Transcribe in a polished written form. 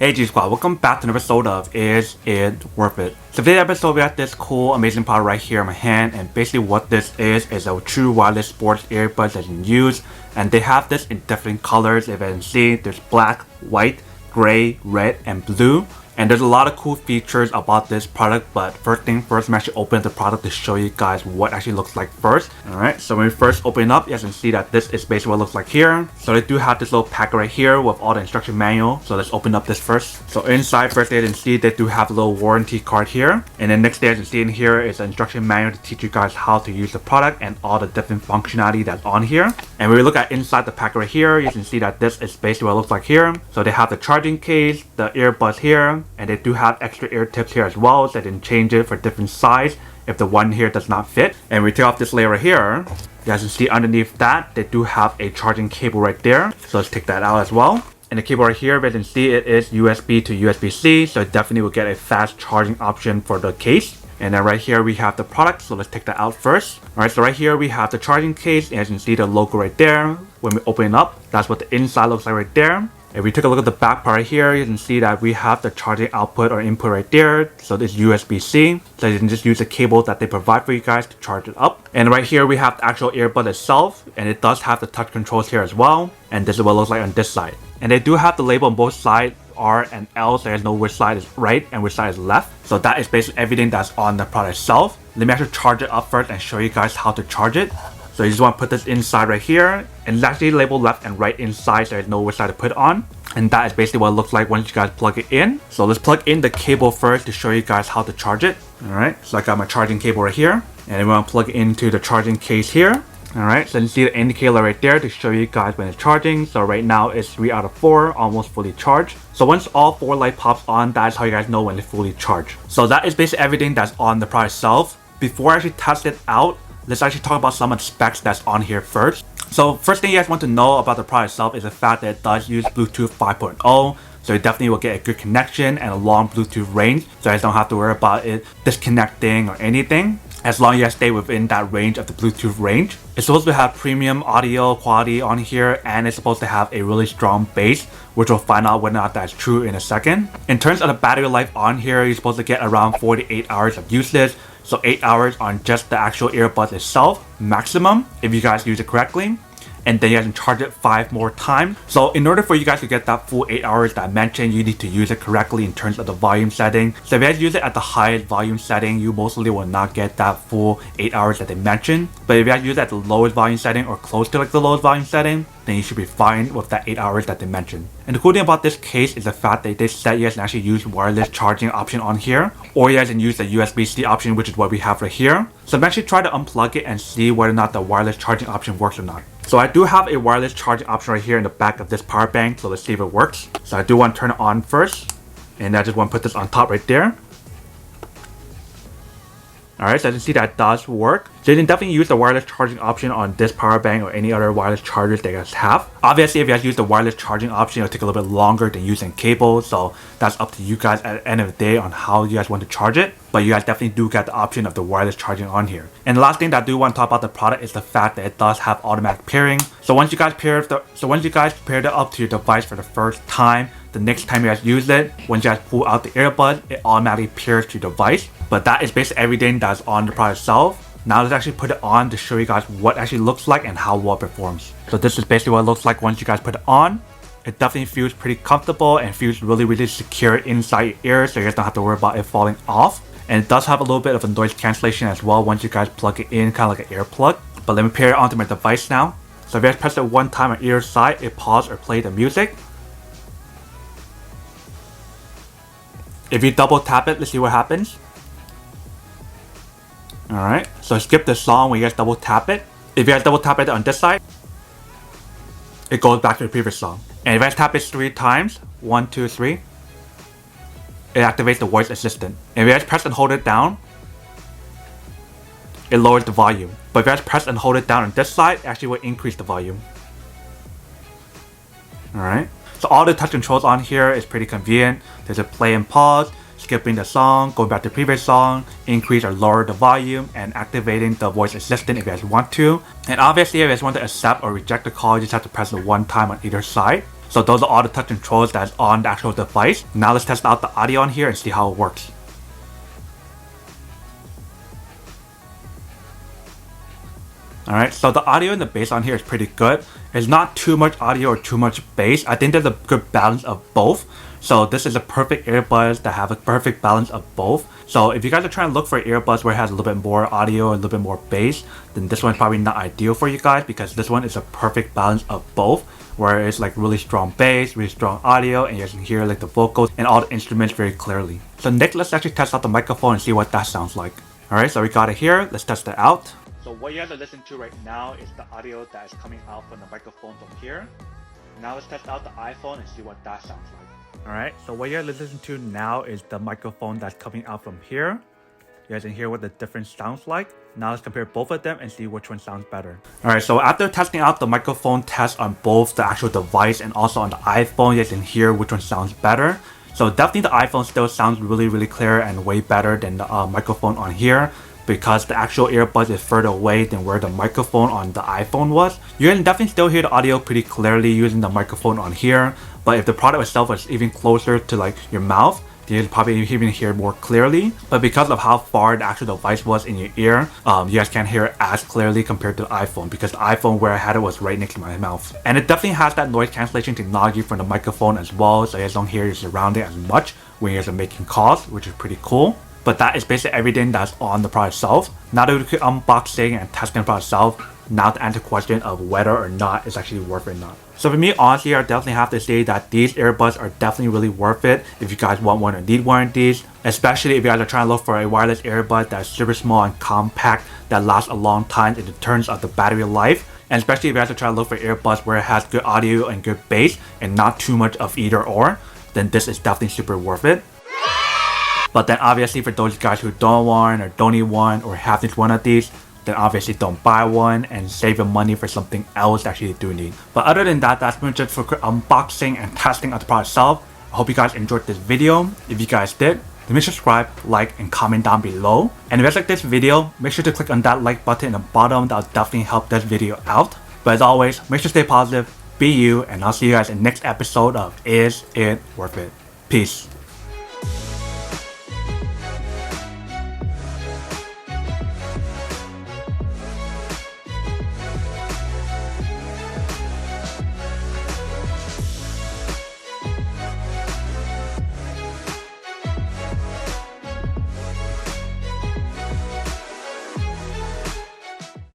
Hey G Squad, welcome back to an episode of Is It Worth It? So today's episode we have this cool amazing product right here in my hand, and basically what this is a true wireless sports earbuds that you can use, and they have this in different colors. If you can see, there's black, white, gray, red, and blue. And there's a lot of cool features about this product, but first thing first, I'm actually opening the product to show you guys what it actually looks like first. Alright, so when we first open it up, you guys can see that this is basically what it looks like here. So they do have this little packet right here with all the instruction manual. So let's open up this first. So inside first, you can see they do have a little warranty card here. And then next, you can see in here is an instruction manual to teach you guys how to use the product and all the different functionality that's on here. And when we look at inside the packet right here, you can see that this is basically what it looks like here. So they have the charging case, the earbuds here, and they do have extra ear tips here as well, so they can change it for different size if the one here does not fit. And we take off this layer right here, you guys can see underneath that they do have a charging cable right there. So let's take that out as well. And the cable right here, you can see it is USB to USB-C, so it definitely will get a fast charging option for the case. And then right here we have the product, so let's take that out first. Alright, so right here we have the charging case, and as you can see the logo right there. When we open it up, that's what the inside looks like right there. If we take a look at the back part right here, you can see that we have the charging output or input right there. So this USB-C, so you can just use the cable that they provide for you guys to charge it up. And right here we have the actual earbud itself, and it does have the touch controls here as well. And this is what it looks like on this side. And they do have the label on both sides, R and L, so there's no which side is right and which side is left. So that is basically everything that's on the product itself. Let me actually charge it up first and show you guys how to charge it. So you just want to put this inside right here, and it's actually labeled left and right inside, so there's no which side to put it on. And that is basically what it looks like once you guys plug it in. So let's plug in the cable first to show you guys how to charge it. Alright, so I got my charging cable right here, and I'm going to plug it into the charging case here. Alright, so you see the indicator right there to show you guys when it's charging. So right now it's 3 out of 4, almost fully charged. So once all 4 light pops on, that's how you guys know when it's fully charged. So that is basically everything that's on the product itself. Before I actually test it out, let's actually talk about some of the specs that's on here first. So first thing you guys want to know about the product itself is the fact that it does use Bluetooth 5.0. So you definitely will get a good connection and a long Bluetooth range. So you guys don't have to worry about it disconnecting or anything, as long as you guys stay within that range of the Bluetooth range. It's supposed to have premium audio quality on here, and it's supposed to have a really strong bass, which we'll find out whether or not that's true in a second. In terms of the battery life on here, you're supposed to get around 48 hours of usage. So 8 hours on just the actual earbuds itself, maximum, if you guys use it correctly. And then you guys can charge it 5 more times. So in order for you guys to get that full 8 hours that I mentioned, you need to use it correctly in terms of the volume setting. So if you guys use it at the highest volume setting, you mostly will not get that full 8 hours that they mentioned. But if you guys use it at the lowest volume setting or close to like the lowest volume setting, then you should be fine with that 8 hours that they mentioned. And the cool thing about this case is the fact that they said you guys can actually use wireless charging option on here, or you guys can use the USB-C option, which is what we have right here. So I'm actually trying to unplug it and see whether or not the wireless charging option works or not. So I do have a wireless charging option right here in the back of this power bank, so let's see if it works. So I do want to turn it on first, and I just want to put this on top right there. Alright, so as you see that does work. So you can definitely use the wireless charging option on this power bank or any other wireless chargers that you guys have. Obviously, if you guys use the wireless charging option, it'll take a little bit longer than using cable. So that's up to you guys at the end of the day on how you guys want to charge it. But you guys definitely do get the option of the wireless charging on here. And the last thing that I do want to talk about the product is the fact that it does have automatic pairing. So once you guys pair it up to your device for the first time, the next time you guys use it, once you guys pull out the earbud, it automatically pairs to your device. But that is basically everything that's on the product itself. Now let's actually put it on to show you guys what it actually looks like and how well it performs. So this is basically what it looks like once you guys put it on. It definitely feels pretty comfortable and feels really secure inside your ear, so you guys don't have to worry about it falling off. And it does have a little bit of a noise cancellation as well once you guys plug it in, kind of like an earplug. But let me pair it onto my device now. So if you guys press it one time on either side, it pause or play the music. If you double tap it, let's see what happens. Alright, so skip the song when you guys double tap it. If you guys double tap it on this side, it goes back to the previous song. And if you guys tap it 3 times, 1, 2, 3, it activates the voice assistant. And if you guys press and hold it down, it lowers the volume. But if you guys press and hold it down on this side, it actually will increase the volume. Alright, so all the touch controls on here is pretty convenient. There's a play and pause, skipping the song, going back to the previous song, increase or lower the volume, and activating the voice assistant if you guys want to. And obviously if you guys want to accept or reject the call, you just have to press it 1 time on either side. So those are all the touch controls that's on the actual device. Now let's test out the audio on here and see how it works. Alright, so the audio and the bass on here is pretty good. It's not too much audio or too much bass. I think there's a good balance of both. So this is a perfect earbuds that have a perfect balance of both. So if you guys are trying to look for earbuds where it has a little bit more audio and a little bit more bass, then this one's probably not ideal for you guys, because this one is a perfect balance of both, where it's like really strong bass, really strong audio, and you guys can hear like the vocals and all the instruments very clearly. So next, let's actually test out the microphone and see what that sounds like. Alright, so we got it here. Let's test it out. So what you guys are listening to right now is the audio that is coming out from the microphone from here. Now let's test out the iPhone and see what that sounds like. Alright, so what you're listening to now is the microphone that's coming out from here. You guys can hear what the difference sounds like. Now let's compare both of them and see which one sounds better. Alright, so after testing out the microphone test on both the actual device and also on the iPhone, you guys can hear which one sounds better. So definitely the iPhone still sounds really clear and way better than the microphone on here, because the actual earbuds is further away than where the microphone on the iPhone was. You can definitely still hear the audio pretty clearly using the microphone on here, but if the product itself was even closer to like your mouth, then you'd probably even hear more clearly. But because of how far the actual device was in your ear, you guys can't hear it as clearly compared to the iPhone, because the iPhone where I had it was right next to my mouth. And it definitely has that noise cancellation technology from the microphone as well, so you guys don't hear your surrounding as much when you guys are making calls, which is pretty cool. But that is basically everything that's on the product itself. Now that we could unboxing and testing the product itself, now to answer the question of whether or not it's actually worth it or not. So for me, honestly, I definitely have to say that these earbuds are definitely really worth it if you guys want one or need one of these. Especially if you guys are trying to look for a wireless earbud that's super small and compact that lasts a long time in terms of the battery life. And especially if you guys are trying to look for earbuds where it has good audio and good bass and not too much of either or, then this is definitely super worth it. But then obviously for those guys who don't want or don't need one or have just one of these, then obviously don't buy one and save your money for something else that you do need. But other than that, that's been just for unboxing and testing of the product itself. I hope you guys enjoyed this video. If you guys did, let me subscribe, like, and comment down below. And if you guys like this video, make sure to click on that like button in the bottom. That'll definitely help this video out. But as always, make sure to stay positive, be you, and I'll see you guys in the next episode of Is It Worth It? Peace.